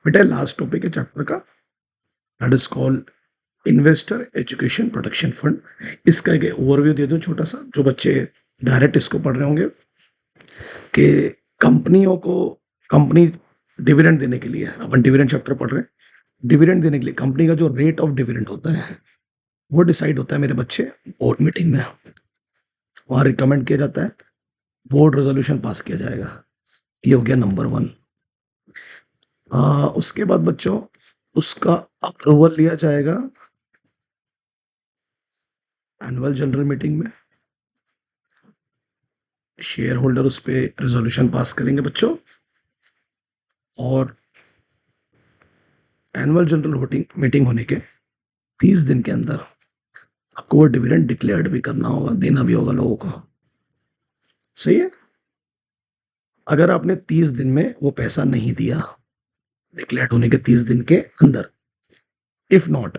बेटा last topic है chapter का, that is called investor education protection fund. इसका एक ओवरव्यू दे दूं छोटा सा, जो बच्चे डायरेक्ट इसको पढ़ रहे होंगे, कि कंपनियों को कंपनी डिविडेंड देने के लिए, अपन डिविडेंड चैप्टर पढ़ रहे हैं, डिविडेंड देने के लिए कंपनी का जो रेट ऑफ डिविडेंड होता है वो डिसाइड होता है मेरे बच्चे बोर्ड मीटिंग में। वहां रिकमेंड किया जाता है, बोर्ड रेजोल्यूशन पास किया जाएगा। ये हो गया नंबर 1। उसके बाद बच्चों उसका अप्रूवल लिया जाएगा एनुअल जनरल मीटिंग में। शेयर होल्डर उस पर रेजोल्यूशन पास करेंगे बच्चों, और एनुअल जनरल मीटिंग होने के 30 दिन के अंदर आपको वो डिविडेंड डिक्लेयर्ड भी करना होगा, देना भी होगा लोगों को। सही है? अगर आपने 30 दिन में वो पैसा नहीं दिया, डिक्लेयर्ड होने के 30 दिन के अंदर, इफ नॉट,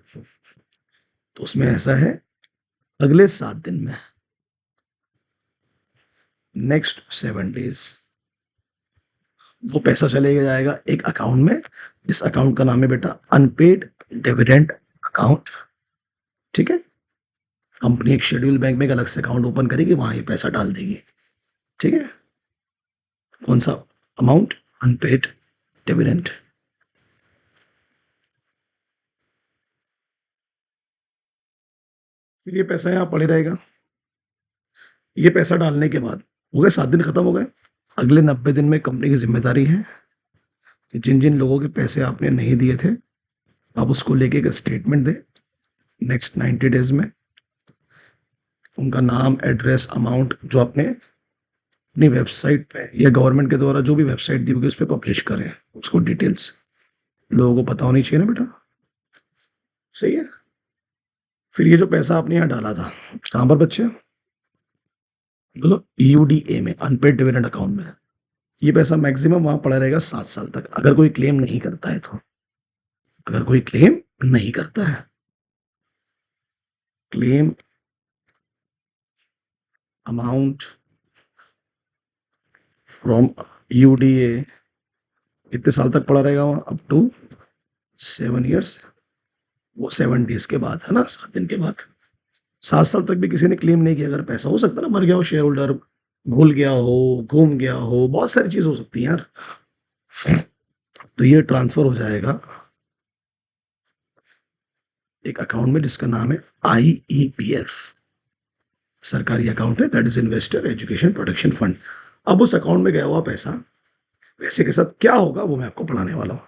तो उसमें ऐसा है अगले 7 दिन में, नेक्स्ट 7 डेज, वो पैसा चलेगा जाएगा एक अकाउंट में। इस अकाउंट का नाम है बेटा अनपेड डिविडेंड अकाउंट। ठीक है? कंपनी एक शेड्यूल बैंक में एक अलग से अकाउंट ओपन करेगी, वहां ये पैसा डाल देगी। ठीक है? कौन सा अमाउंट? Unpaid dividend. फिर ये पैसा यहां पड़े रहेगा। ये पैसा डालने के बाद हो गए 7 दिन, खत्म हो गए। अगले 90 दिन में कंपनी की जिम्मेदारी है कि जिन जिन लोगों के पैसे आपने नहीं दिए थे, आप उसको लेके एक स्टेटमेंट दे नेक्स्ट 90 डेज में। उनका नाम, एड्रेस, अमाउंट जो आपने अपनी वेबसाइट पे या गवर्नमेंट के द्वारा जो भी वेबसाइट दी होगी उस पर पब्लिश करें, उसको डिटेल्स लोगों को पता होनी चाहिए ना बेटा। सही है? फिर ये जो पैसा आपने यहाँ डाला था कहां पर बच्चे? बोलो यूडीए में, अनपेड डिविडेंड अकाउंट में। ये पैसा मैक्सिमम वहां पड़ा रहेगा 7 साल तक, अगर कोई क्लेम नहीं करता है तो। अगर कोई क्लेम नहीं करता है, क्लेम अमाउंट फ्रॉम यूडीए कितने साल तक पड़ा रहेगा वहां? Up to 7 years। वो 7 days के बाद है ना, 7 दिन के बाद। 7 साल तक भी किसी ने क्लेम नहीं किया, अगर पैसा, हो सकता है ना मर गया हो शेयर होल्डर, भूल गया हो, घूम गया हो, बहुत सारी चीज हो सकती है यार, तो ये ट्रांसफर हो जाएगा एक अकाउंट में जिसका नाम है IEPF, सरकारी अकाउंट है, that is investor education protection fund. अब उस अकाउंट में गया हुआ पैसा, पैसे के साथ क्या होगा वो मैं आपको पढ़ाने वाला हूँ।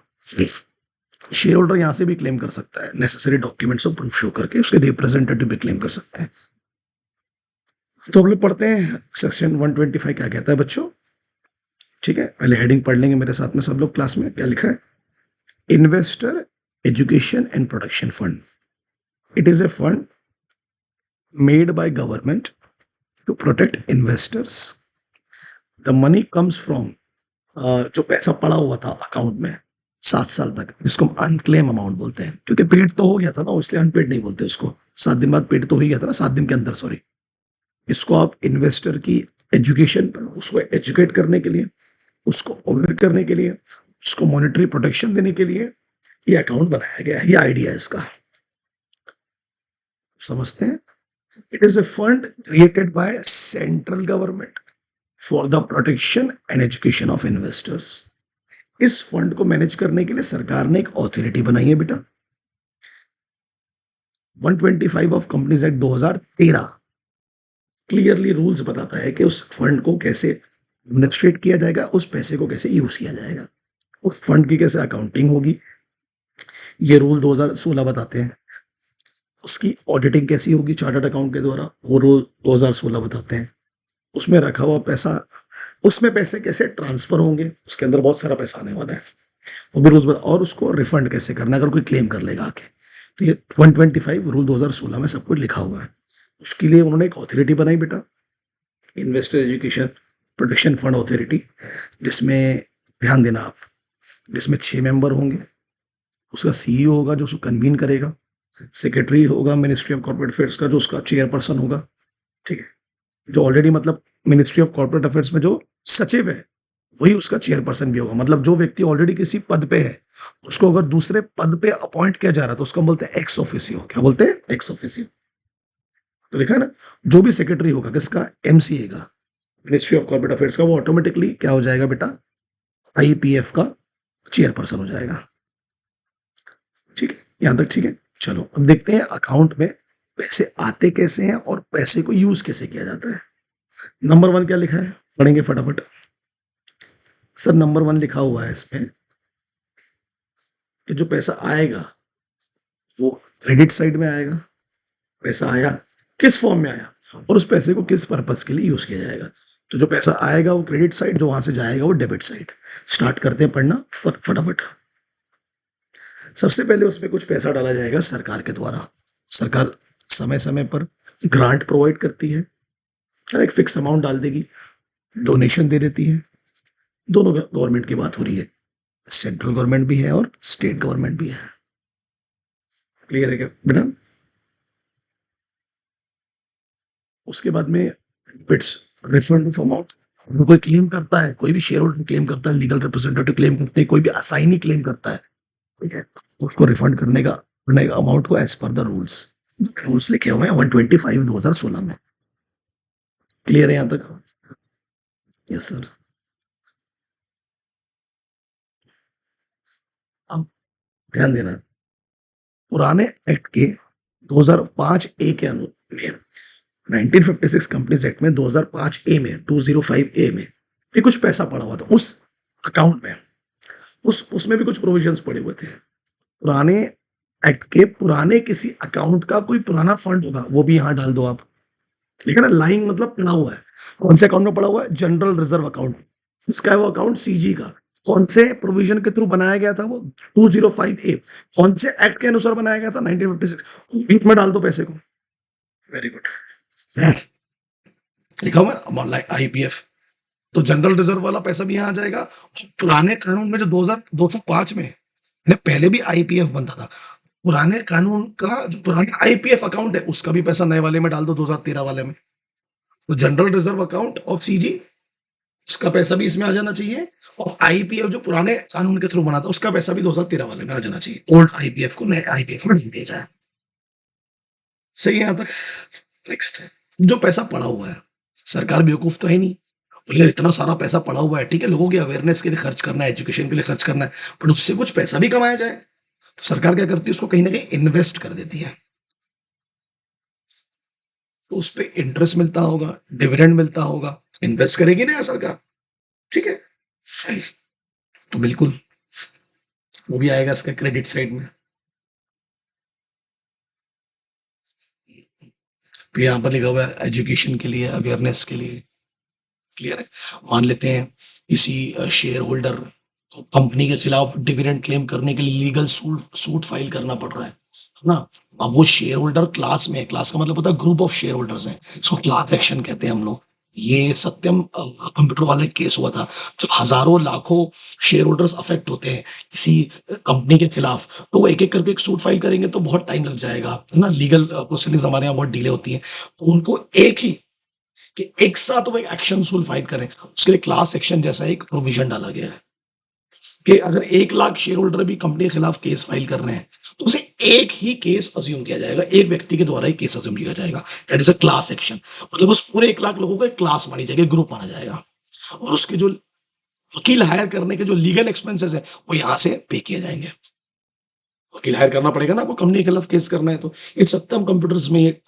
शेयर होल्डर यहां से भी क्लेम कर सकता है, नेसेसरी डॉक्यूमेंट्स और प्रूफ शो करके उसके रिप्रेजेंटेटिव भी क्लेम कर सकते हैं। तो हम लोग पढ़ते हैं सेक्शन 125 क्या कहता है बच्चों। ठीक है, पहले हेडिंग पढ़ लेंगे मेरे साथ में सब लोग क्लास में। क्या लिखा है? Investor education and protection fund, it is a fund made by government to protect investors. The money comes from, जो पैसा पड़ा हुआ था अकाउंट में 7 साल तक, जिसको हम अनक्लेम अमाउंट बोलते हैं, क्योंकि पेड तो हो गया था ना, इसलिए अनपेड नहीं बोलते उसको। 7 दिन बाद पेड तो हो ही गया था ना, 7 दिन के अंदर, सॉरी। इसको आप इन्वेस्टर की एजुकेशन पर, उसको एजुकेट करने के लिए, उसको अवेयर करने के लिए, उसको मॉनेटरी प्रोटेक्शन देने के लिए ये अकाउंट बनाया गया है। ये आइडिया है इसका, समझते हैं? It is a fund created by central government for the protection and education of investors. इस फंड को मैनेज करने के लिए सरकार ने एक अथॉरिटी बनाई है बेटा। 125 of companies act 2013 clearly rules बताता है कि उस फंड को कैसे एडमिनिस्ट्रेट किया जाएगा, उस पैसे को कैसे यूज किया जाएगा, उस फंड की कैसे अकाउंटिंग होगी, ये रूल 2016 बताते हैं। उसकी ऑडिटिंग कैसी होगी चार्टर्ड अकाउंट के द्वारा, वो रूल 2016 बताते हैं। उसमें रखा हुआ पैसा, उसमें पैसे कैसे ट्रांसफर होंगे, उसके अंदर बहुत सारा पैसा आने वाला है, वो भी रूल्स बता, और उसको रिफंड कैसे करना अगर कोई क्लेम कर लेगा आके। तो ये 125 रूल 2016 में सब कुछ लिखा हुआ है। उसके लिए उन्होंने एक अथॉरिटी बनाई बेटा, investor education protection fund authority, जिसमें ध्यान देना आप, जिसमें 6 मेंबर होंगे। उसका CEO होगा जो उसको कन्वीन करेगा, सेक्रेटरी होगा मिनिस्ट्री ऑफ कॉर्पोरेट अफेयर्स का जो उसका चेयरपर्सन होगा। ठीक है, जो ऑलरेडी मतलब मिनिस्ट्री ऑफ कॉर्पोरेट अफेयर्स में जो सचिव है वही उसका चेयरपर्सन भी होगा। मतलब जो व्यक्ति ऑलरेडी किसी पद पे है उसको अगर दूसरे पद पे अपॉइंट किया जा रहा है तो उसको हम बोलते हैं एक्स ऑफिसियो। क्या बोलते हैं? Ex officio. तो देखा है ना, जो भी सेक्रेटरी होगा किसका, एमसीए का, मिनिस्ट्री ऑफ कॉर्पोरेट अफेयर्स का, वो ऑटोमेटिकली क्या हो जाएगा बेटा, आईपीएफ का चेयरपर्सन हो जाएगा। ठीक है, यहां तक ठीक है। चलो अब देखते हैं अकाउंट में पैसे आते कैसे हैं और पैसे को यूज कैसे किया जाता है। नंबर वन क्या लिखा है, पढ़ेंगे फटाफट। सर नंबर वन लिखा हुआ है इसमें कि जो पैसा आएगा वो क्रेडिट साइड में आएगा। पैसा आया, किस फॉर्म में आया और उस पैसे को किस पर्पस के लिए यूज किया जाएगा। तो जो पैसा आएगा वो क्रेडिट साइड, जो वहां से जाएगा वो डेबिट साइड। स्टार्ट करते हैं पढ़ना फटाफट। सबसे पहले उसमें कुछ पैसा डाला जाएगा सरकार के द्वारा। सरकार समय समय पर ग्रांट प्रोवाइड करती है, एक फिक्स अमाउंट डाल देगी, डोनेशन दे देती है। दोनों गवर्नमेंट की बात हो रही है, सेंट्रल गवर्नमेंट भी है और स्टेट गवर्नमेंट भी है। क्लियर है क्या बेटा? उसके बाद में बिट्स, रिफंड ऑफ अमाउंट। कोई क्लेम करता है, कोई भी शेयर होल्डर क्लेम करता है, लीगल रिप्रेजेंटेटिव क्लेम करते हैं, कोई भी असाइनी क्लेम करता है, ठीक है, उसको रिफंड करने का अमाउंट को as per the rules, rules लिखे हुए हैं 125 2016 में। क्लियर है यहां तक? Yes sir. अब ध्यान देना, पुराने एक्ट के 2005 ए के अनुसार 1956 कंपनीज एक्ट में 2005 ए में 205 ए में भी कुछ पैसा पड़ा हुआ था उस अकाउंट में। उसमें भी कुछ प्रोविजंस पड़े हुए थे। पुराने एक्ट के पुराने किसी अकाउंट का कोई पुराना फंड होगा वो भी यहां डाल दो आप। ठीक है ना, लाइन मतलब पड़ा हुआ है। कौन से अकाउंट में पड़ा हुआ है? General reserve account. इसका है वो अकाउंट सीजी का। कौन से प्रोविजन के थ्रू बनाया गया था वो? 205 ए। कौन से एक्ट के अनुसार बनाया गया था? 1956। बीच में डाल दो पैसे को। वेरी गुड, लिखा हुआ है लाइक आईपीएफ। तो जनरल रिजर्व वाला पैसा भी यहां आ जाएगा। पुराने कानून में जो 2005 में पहले भी आईपीएफ बनता था, पुराने कानून का जो पुराना आईपीएफ अकाउंट है उसका भी पैसा नए वाले में डाल दो, 2013 वाले में। तो general reserve account of CG, उसका पैसा भी इसमें आ जाना चाहिए। और आईपीएफ जो पुराने कानून के थ्रू बना था उसका पैसा भी 2013 वाले में आ जाना चाहिए। ओल्ड आईपीएफ को नए आईपीएफ में दिया जाए। सही है यहां तक? नेक्स्ट, जो पैसा पड़ा हुआ है, सरकार बेवकूफ तो है नहीं, बोले इतना सारा पैसा पड़ा हुआ है, ठीक है, लोगों की अवेयरनेस के लिए खर्च करना है, एजुकेशन के लिए खर्च करना है, बट उससे कुछ पैसा भी कमाया जाए। तो सरकार क्या करती है, उसको कहीं ना कहीं इन्वेस्ट कर देती है। तो उस पर इंटरेस्ट मिलता होगा, डिविडेंड मिलता होगा, इन्वेस्ट करेगी ना सरकार, ठीक है। तो बिल्कुल वो भी आएगा इसका क्रेडिट साइड में। तो यहाँ पर लिखा हुआ है एजुकेशन के लिए, अवेयरनेस के लिए। क्लियर है? मान लेते हैं किसी शेयर होल्डर को कंपनी के खिलाफ डिविडेंड क्लेम करने के लिए लीगल सूट फाइल करना पड़ रहा है ना। अब वो शेयर होल्डर क्लास में है, क्लास का मतलब होता है ग्रुप ऑफ शेयर होल्डर्स हैं, इसको क्लास एक्शन कहते हैं हम लोग। ये सत्यम कंप्यूटर वाला केस हुआ था, जब हजारों लाखों शेयर होल्डर्स अफेक्ट होते हैं किसी कंपनी के खिलाफ, तो वो एक एक करके एक सूट फाइल करेंगे तो बहुत टाइम लग जाएगा, है ना। लीगल प्रोसीडिंग्स हमारे यहाँ बहुत डिले होती है, तो उनको एक ही कि एक साथ वो एक एक्शन सुल फाइल करें, उसके लिए क्लास एक्शन जैसा एक प्रोविजन डाला गया है कि अगर 1 लाख शेयर होल्डर भी कंपनी के खिलाफ केस फाइल कर रहे हैं तो उसे एक ही केस अज्यूम किया जाएगा, एक व्यक्ति के द्वारा ही केस अज्यूम किया जाएगा। That is a class action. मतलब उस पूरे 1 लाख लोगों को एक क्लास मानी जाएगी, ग्रुप माना जाएगा, और उसके जो वकील हायर करने के जो लीगल एक्सपेंसेस है वो यहाँ से पे किए जाएंगे। वकील हायर करना पड़ेगा ना आपको, कंपनी के खिलाफ केस करना है। तो ये सत्यम कंप्यूटर्स में ये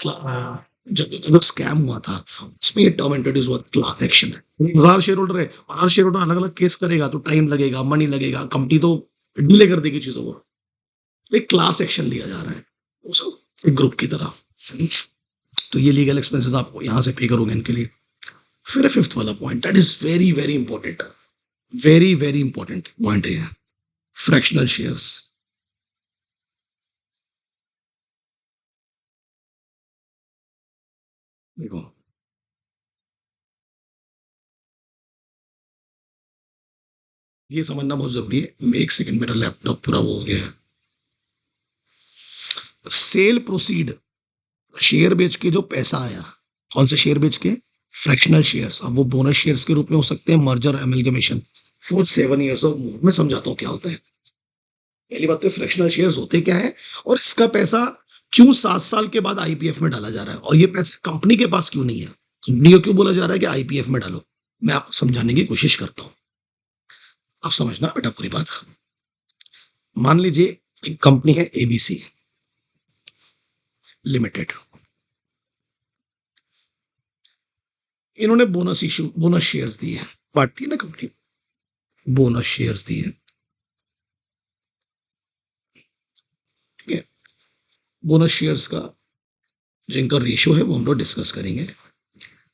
जब स्कैम हुआ था उसमें ये टर्म इंट्रोड्यूस हुआ, क्लास एक्शन। 1000 शेयर होल्डर है और हर शेयर होल्डर अलग अलग केस करेगा तो टाइम लगेगा, मनी लगेगा, कंपनी तो डिले कर देगी चीजों को। एक क्लास एक्शन लिया जा रहा है एक ग्रुप की तरह। तो ये लीगल एक्सपेंसेस आपको यहां से पे करोगे इनके लिए। फिर फिफ्थ वाला point, that is very very important, very very important point है फ्रैक्शनल शेयर्स। देखो ये समझना बहुत जरूरी है। एक सेकंड, मेरा लैपटॉप पूरा वो हो गया है। सेल प्रोसीड, शेयर बेच के जो पैसा आया, कौन से शेयर बेच के? Fractional shares. अब वो बोनस शेयर्स के रूप में हो सकते हैं, मर्जर एमलगमेशन, फॉर 7 years और मोर। मैं समझाता हूँ क्या होता है। पहली बात तो फ्रैक्शनल शेयर्स होते क्या है और इसका पैसा क्यों 7 साल के बाद आईपीएफ में डाला जा रहा है और ये पैसा कंपनी के पास क्यों नहीं है, कंपनी को क्यों बोला जा रहा है कि आईपीएफ में डालो। मैं आपको समझाने की कोशिश करता हूँ, आप समझना बेटा पूरी बात। मान लीजिए एक कंपनी है एबीसी लिमिटेड, इन्होंने बोनस शेयर्स दिए, बांटती है ना कंपनी, बोनस शेयर्स दिए, ठीक है। बोनस शेयर्स का जो इनका रेशियो है वो हम लोग डिस्कस करेंगे।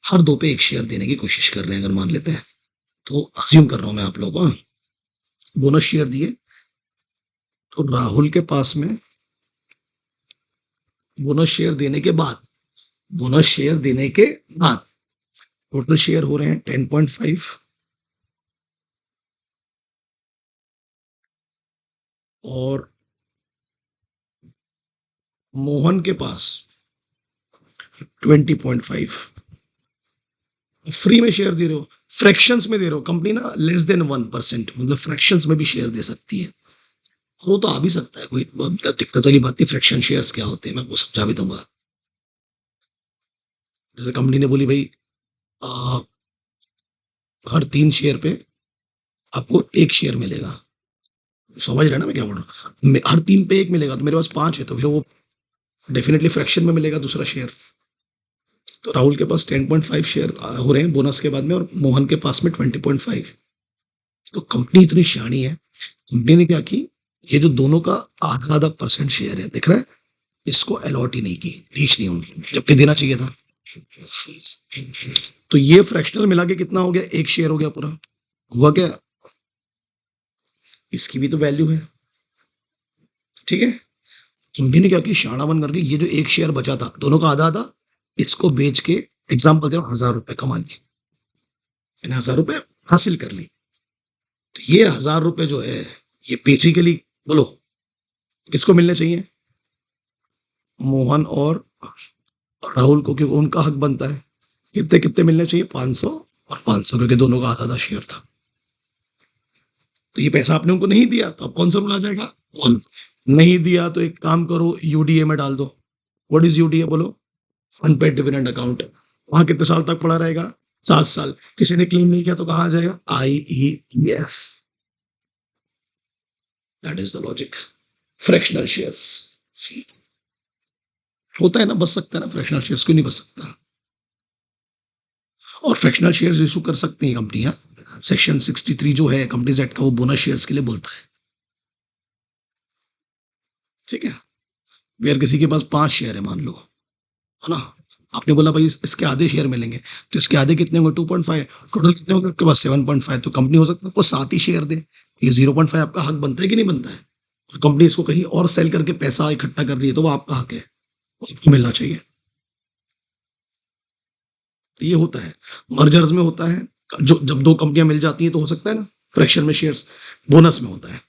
हर 2 पे 1 शेयर देने की कोशिश कर रहे हैं अगर मान लेते हैं, तो अज्यूम कर रहा हूं मैं आप लोगों को, बोनस शेयर दिए तो राहुल के पास में बोनस शेयर देने के बाद, बोनस शेयर देने के बाद टोटल शेयर हो रहे हैं 10.5 और मोहन के पास 20.5। फ्री में शेयर दे रहे हो, फ्रैक्शंस में दे रहे हो, कंपनी ना लेस देन 1%, मतलब फ्रैक्शंस में भी शेयर दे सकती है, वो तो आ भी सकता है, कोई दिक्कत वाली बात नहीं। फ्रैक्शन शेयर्स क्या होते हैं मैं वो समझा भी दूंगा। जैसे कंपनी ने बोली भाई आ, हर 3 शेयर पे आपको 1 शेयर मिलेगा, समझ रहे हैं ना मैं क्या बोल रहा हूँ, हर 3 पे 1 मिलेगा तो मेरे पास 5 है, तो फिर वो डेफिनेटली फ्रैक्शन में मिलेगा दूसरा शेयर। तो राहुल के पास 10.5 शेयर हो रहे हैं बोनस के बाद में और मोहन के पास में 20.5। तो कंपनी इतनी शानी है, कंपनी ने क्या की, ये जो दोनों का आधा आधा परसेंट शेयर है दिख रहा है, इसको अलॉट ही नहीं की, रीच नहीं उनको, जबकि देना चाहिए था। तो ये फ्रैक्शनल मिला के कितना हो गया, 1 शेयर हो गया पूरा, हुआ क्या, इसकी भी तो वैल्यू है, ठीक है। कंपनी ने क्या की, शाणा बन करके ये जो 1 शेयर बचा था दोनों का आधा आधा, इसको बेच के एग्जाम्पल दे रहा हूं 1000 रुपए कमा लिए, मैंने 1000 रुपए हासिल कर ली। तो ये 1000 रुपए जो है ये बेसिकली बोलो किसको मिलने चाहिए, मोहन और राहुल को, क्योंकि उनका हक बनता है। कितने कितने मिलने चाहिए, 500 और 500, क्योंकि दोनों का आधा आधा शेयर था। तो ये पैसा आपने उनको नहीं दिया तो अब कौन सा रूल आ जाएगा, कौन नहीं दिया तो एक काम करो यूडीए में डाल दो। व्हाट इज यूडीए बोलो, अनपेड डिविडेंड अकाउंट। वहां कितने साल तक पड़ा रहेगा, 7 साल। किसी ने क्लेम नहीं किया तो कहां आ जाएगा, IEPF. That is the logic. Fractional shares होता है ना, बच सकता है ना फ्रैक्शनल शेयर्स, क्यों नहीं बच सकता। और फ्रैक्शनल शेयर्स इशू कर सकती हैं कंपनियां, सेक्शन 63 जो है कंपनीज एक्ट का वो बोनस शेयर्स के लिए बोलता है, ठीक है। वेयर किसी के पास 5 शेयर है मान लो, है ना, आपने बोला भाई इसके आधे शेयर मिलेंगे, तो इसके आधे कितने होंगे, 2.5, टोटल कितने होंगे आपके पास 7.5। तो कंपनी हो सकता है आपको 7 ही शेयर दे, ये 0.5 आपका हक बनता है कि नहीं बनता है। और कंपनी इसको कहीं और सेल करके पैसा इकट्ठा कर रही है तो वो आपका हक है, वो आपको मिलना चाहिए। तो ये होता है, मर्जर्स में होता है, जो जब 2 कंपनियां मिल जाती हैं तो हो सकता है ना फ्रैक्शन में शेयर्स, बोनस में होता है।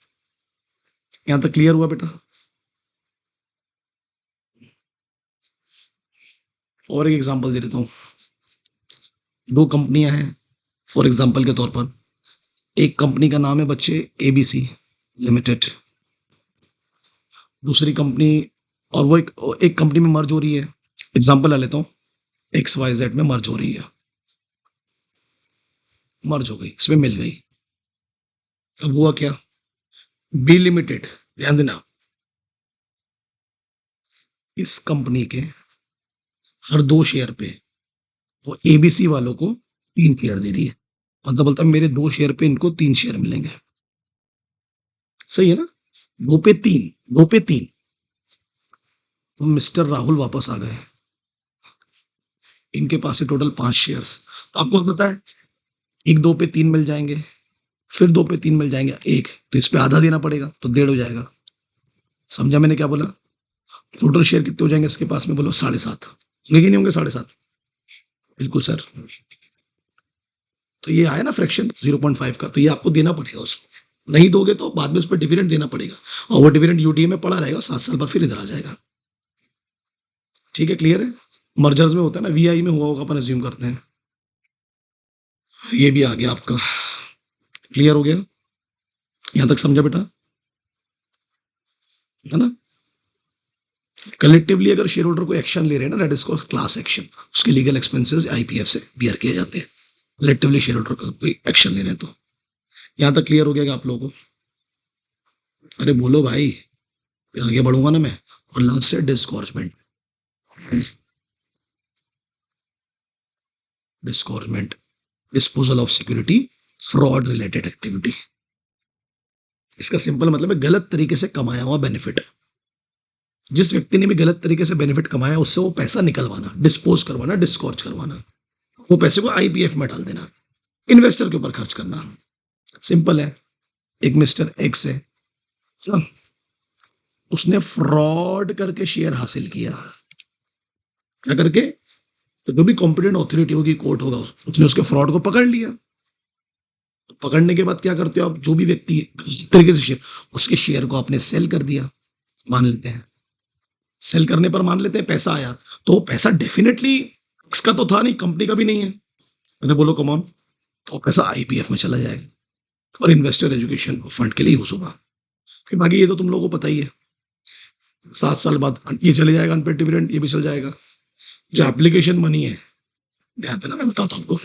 यहां तक क्लियर हुआ बेटा। और एक एग्जांपल दे देता हूँ, 2 कंपनियां हैं फॉर एग्जांपल के तौर पर, एक कंपनी का नाम है बच्चे एबीसी लिमिटेड, दूसरी कंपनी, और वो एक कंपनी में मर्ज हो रही है, एग्जांपल ले लेता हूँ, एक्स वाई जेड में मर्ज हो रही है, मर्ज हो गई, इसमें मिल गई। अब हुआ क्या, बी लिमिटेड, ध्यान देना, इस कंपनी के हर 2 शेयर पे वो एबीसी वालों को 3 शेयर दे रही है, मतलब बोलता है मेरे 2 शेयर पे इनको 3 शेयर मिलेंगे, सही है ना, 2 पे 3, 2 पे 3। तो मिस्टर राहुल वापस आ गए, इनके पास है टोटल 5 शेयर्स। तो आपको पता है 1 2 पे 3 मिल जाएंगे, फिर 2 पे 3 मिल जाएंगे, एक तो इस पे आधा देना पड़ेगा तो 1.5 हो जाएगा। समझा मैंने क्या बोला, टोटल शेयर कितने हो जाएंगे इसके पास में, बोलो 7.5 होंगे कि नहीं होंगे, 7.5, बिल्कुल सर। तो ये आया ना फ्रैक्शन 0.5 का, तो ये आपको देना पड़ेगा उसको, नहीं दोगे तो बाद में उस पर डिविडेंड देना पड़ेगा, और वो डिविडेंड यूडीए में पड़ा रहेगा, 7 साल बाद फिर इधर आ जाएगा, ठीक है, क्लियर है। मर्जर्स में होता है ना, वीआई में हुआ होगा अपन अज्यूम करते हैं, ये भी आ गया आपका, क्लियर हो गया, यहां तक समझा बेटा। है ना? कलेक्टिवली अगर शेयर होल्डर कोई एक्शन ले रहे हैं ना, that is called class action. उसके लीगल एक्सपेंसेस आईपीएफ से बियर किए जाते हैं, कलेक्टिवली शेयर होल्डर का कोई एक्शन ले रहे हैं तो। यहाँ तक क्लियर हो गया कि आप लोगों को? अरे बोलो भाई, फिर आगे बढ़ूंगा ना मैं। और लास्ट है disgorgement. Disgorgement, disposal of security, fraud related activity. इसका सिंपल मतलब है गलत तरीके से कमाया हुआ बेनिफिट। जिस व्यक्ति ने भी गलत तरीके से बेनिफिट कमाया उससे वो पैसा निकलवाना, डिस्पोज करवाना, डिस्कॉर्ज करवाना, वो पैसे को आईपीएफ में डाल देना, इन्वेस्टर के ऊपर खर्च करना। सिंपल है। एक मिस्टर एक्स है, हाँ, उसने फ्रॉड करके शेयर हासिल किया। क्या करके? तो जो भी कॉम्पिटेंट ऑथोरिटी होगी, कोर्ट होगा, उसने उसके फ्रॉड को पकड़ लिया। तो पकड़ने के बाद क्या करते हो आप? जो भी व्यक्ति गलत तरीके से शेयर, उसके शेयर को आपने सेल कर दिया, मान लेते हैं। सेल करने पर मान लेते हैं पैसा आया, तो वो पैसा डेफिनेटली इसका तो था नहीं, कंपनी का भी नहीं है। अरे बोलो कम ऑन। तो पैसा आईपीएफ में चला जाएगा और इन्वेस्टर एजुकेशन फंड के लिए यूज होगा। फिर बाकी ये तो तुम लोगों को पता ही है, 7 साल बाद ये चले जाएगा अनपेड डिविडेंड, ये भी चल जाएगा। जो एप्लीकेशन मनी है, ध्यान देना, मैं बताता हूँ आपको।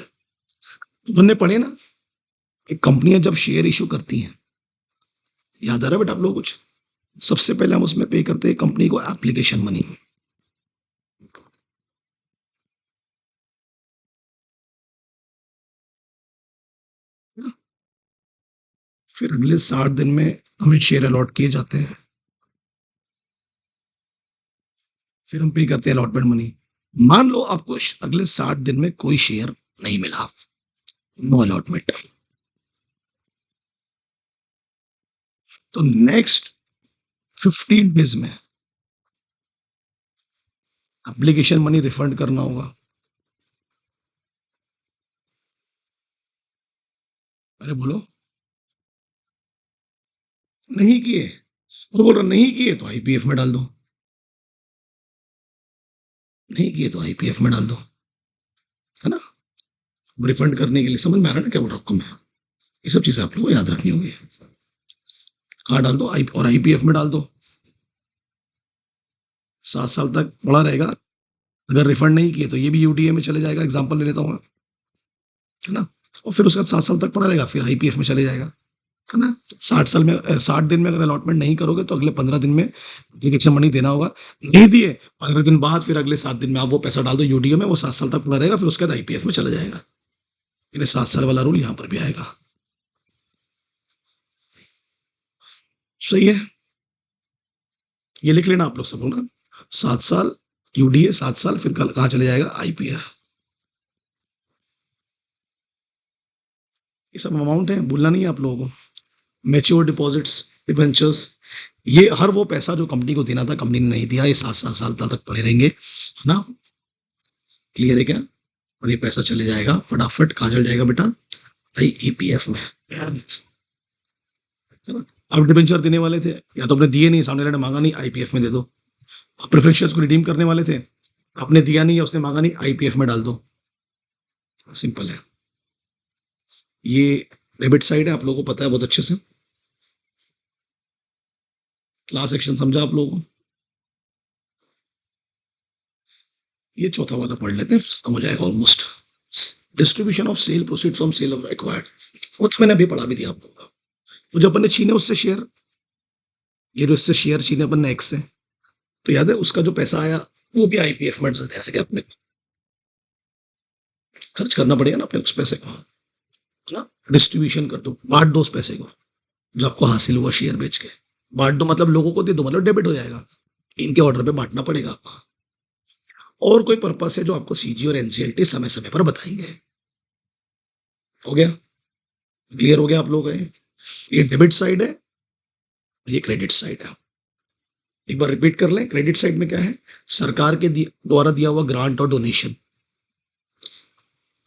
तुमने पढ़े ना कि कंपनियां जब शेयर इशू करती हैं, याद आ रहा है बेटा आप लोग कुछ? सबसे पहले हम उसमें पे करते हैं कंपनी को एप्लीकेशन मनी। फिर अगले 60 दिन में हमें शेयर अलॉट किए जाते हैं। फिर हम पे करते हैं अलॉटमेंट मनी। मान लो आपको अगले 60 दिन में कोई शेयर नहीं मिला, नो अलॉटमेंट, तो नेक्स्ट 15 डेज में एप्लीकेशन मनी रिफंड करना होगा। अरे बोलो, नहीं किए? वो बोल रहा नहीं किए तो आईपीएफ में डाल दो, नहीं किए तो आईपीएफ में डाल दो, है ना? रिफंड करने के लिए, समझ में आ रहा है ना क्या बोल रहा हूँ आपको मैं? ये सब चीजें आप लोगों को याद रखनी होगी। कहाँ डाल दो? और आईपीएफ में डाल दो। 7 साल तक पड़ा रहेगा। अगर रिफंड नहीं किए तो ये भी यूडीए में चले जाएगा, एग्जाम्पल ले लेता हूँ मैं, है ना? और फिर उसके बाद 7 साल तक पड़ा रहेगा, फिर आईपीएफ में चले जाएगा, है ना? 60 दिन में अगर अलॉटमेंट नहीं करोगे तो अगले 15 दिन में एप्लीकेशन मनी देना होगा। नहीं दिए, 15 दिन बाद फिर अगले 7 दिन में आप वो पैसा डाल दो यूडीए में, वो 7 साल तक पड़ा रहेगा, फिर उसके बाद आईपीएफ में चला जाएगा। ये 7 साल वाला रूल यहाँ पर भी आएगा। सही है? ये लिख लेना आप लोग सब लोग ना, 7 साल यूडीए, 7 साल, फिर कहाँ चले जाएगा? आईपीएफ। ये सब अमाउंट है, भूलना नहीं है आप लोगों को। मैच्योर डिपॉजिट्स, डिबेंचर्स, ये हर वो पैसा जो कंपनी को देना था कंपनी ने नहीं दिया, ये 7 साल तक पड़े रहेंगे, है ना? क्लियर है क्या? और ये पैसा चले जाएगा फटाफट, कहाँ चल जाएगा बेटा? आईईपीएफ में, है ना? आप डिबेंचर देने वाले थे, या तो आपने दिए नहीं, सामने वाले ने मांगा नहीं, आईपीएफ में दे दो। आप प्रेफरेंस शेयर्स को रिडीम करने वाले थे, आपने दिया नहीं या उसने मांगा नहीं, आईपीएफ में डाल दो। सिंपल है। ये डेबिट साइड है, आप लोगों को पता है बहुत अच्छे से। क्लास एक्शन समझा आप लोगों को? ये चौथा वाला पढ़ लेते हैं, खत्म हो जाएगा almost. Distribution of sale proceed from sale of acquired, वो तो मैंने अभी पढ़ा भी दिया आपको। तो जब अपन ने छीने उससे शेयर, ये जो इससे शेयर छीने अपन ने एक्स से, तो याद है उसका जो पैसा आया वो भी आईपीएफ में डाल देना, क्या अपने खर्च करना पड़ेगा ना अपने उस पैसे को, है ना? डिस्ट्रीब्यूशन कर दो, बांट दो उस पैसे को जो आपको हासिल हुआ शेयर बेच के। बांट दो मतलब लोगों को दे दो, मतलब डेबिट हो जाएगा, इनके ऑर्डर पे बांटना पड़ेगा आपको। और कोई पर्पस है जो आपको सीजी और एनसीएलटी समय समय पर बताएंगे। हो गया? क्लियर हो गया आप लोग? ये डेबिट साइड है, ये क्रेडिट साइड है। एक बार रिपीट कर लें, क्रेडिट साइड में क्या है? सरकार के द्वारा दिया हुआ ग्रांट और डोनेशन।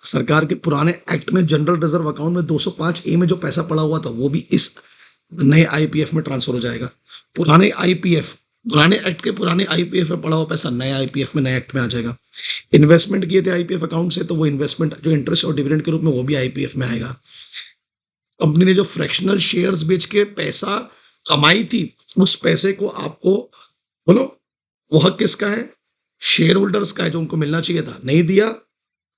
सरकार के पुराने एक्ट में जनरल रिजर्व अकाउंट में 205 ए में जो पैसा पड़ा हुआ था वो भी इस नए आईपीएफ में ट्रांसफर हो जाएगा। पुराने आईपीएफ, पुराने एक्ट के पुराने आईपीएफ में पड़ा हुआ पैसा नए आईपीएफ में, नए एक्ट में आ जाएगा। इन्वेस्टमेंट किए थे आईपीएफ अकाउंट से, तो वो इन्वेस्टमेंट जो इंटरेस्ट और डिविडेंड के रूप में वो भी आईपीएफ में आएगा। कंपनी ने जो फ्रैक्शनल शेयर्स बेच के पैसा कमाई थी, उस पैसे को आपको बोलो वो हक किसका है? शेयर होल्डर्स का है, जो उनको मिलना चाहिए था, नहीं दिया।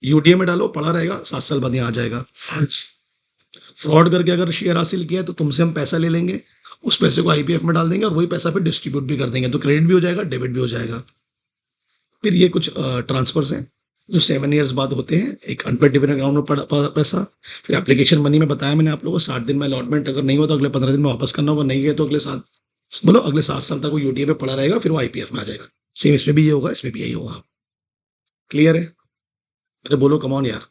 यूटीए में डालो, पड़ा रहेगा, 7 साल बाद यहाँ आ जाएगा। फ्रॉड करके अगर शेयर हासिल किया है तो तुमसे हम पैसा ले लेंगे, उस पैसे को आईपीएफ में डाल देंगे और वही पैसा फिर डिस्ट्रीब्यूट भी कर देंगे, तो क्रेडिट भी हो जाएगा, डेबिट भी हो जाएगा। फिर ये कुछ ट्रांसफर्स हैं जो 7 ईयर्स बाद होते हैं। एक अनपेड डिविडेंड अकाउंट में पैसा, फिर एप्लीकेशन मनी में बताया मैंने आप लोगों को, 60 दिन में अलॉटमेंट अगर नहीं हो तो अगले 15 दिन में वापस करना होगा, नहीं गए तो अगले 7 साल तक वो यूटीए पे पड़ा रहेगा, फिर वो आईपीएफ में आ जाएगा। सेम इसमें भी ये होगा, इसमें भी यही होगा। क्लियर है? अरे बोलो कमॉन यार।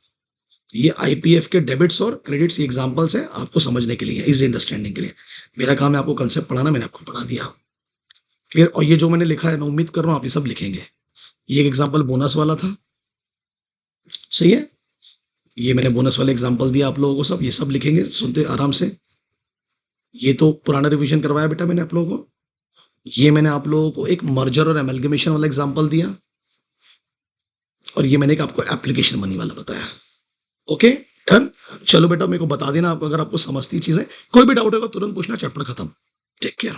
ये आईपीएफ के डेबिट्स और क्रेडिट्स एग्जांपल्स हैं आपको समझने के लिए, इजी अंडरस्टैंडिंग के लिए। मेरा काम है आपको कंसेप्ट पढ़ाना, मैंने आपको पढ़ा दिया। क्लियर? और ये जो मैंने लिखा है, मैं उम्मीद कर रहा हूँ आप ये सब लिखेंगे। ये एक एग्जांपल बोनस वाला था, सही है? ये मैंने बोनस वाला एग्जांपल दिया आप लोगों को, सब ये सब लिखेंगे, सुनते आराम से। ये तो पुराना रिवीजन करवाया बेटा मैंने आप लोगों को। ये मैंने आप लोगों को एक मर्जर और एमलगमेशन वाला एग्जांपल दिया, और ये मैंने एक आपको एप्लीकेशन मनी वाला बताया। Okay done. चलो बेटा, मेरे को बता देना आप अगर आपको समझती चीजें। कोई भी डाउट होगा तुरंत पूछना, चैप्टर खत्म। Take care.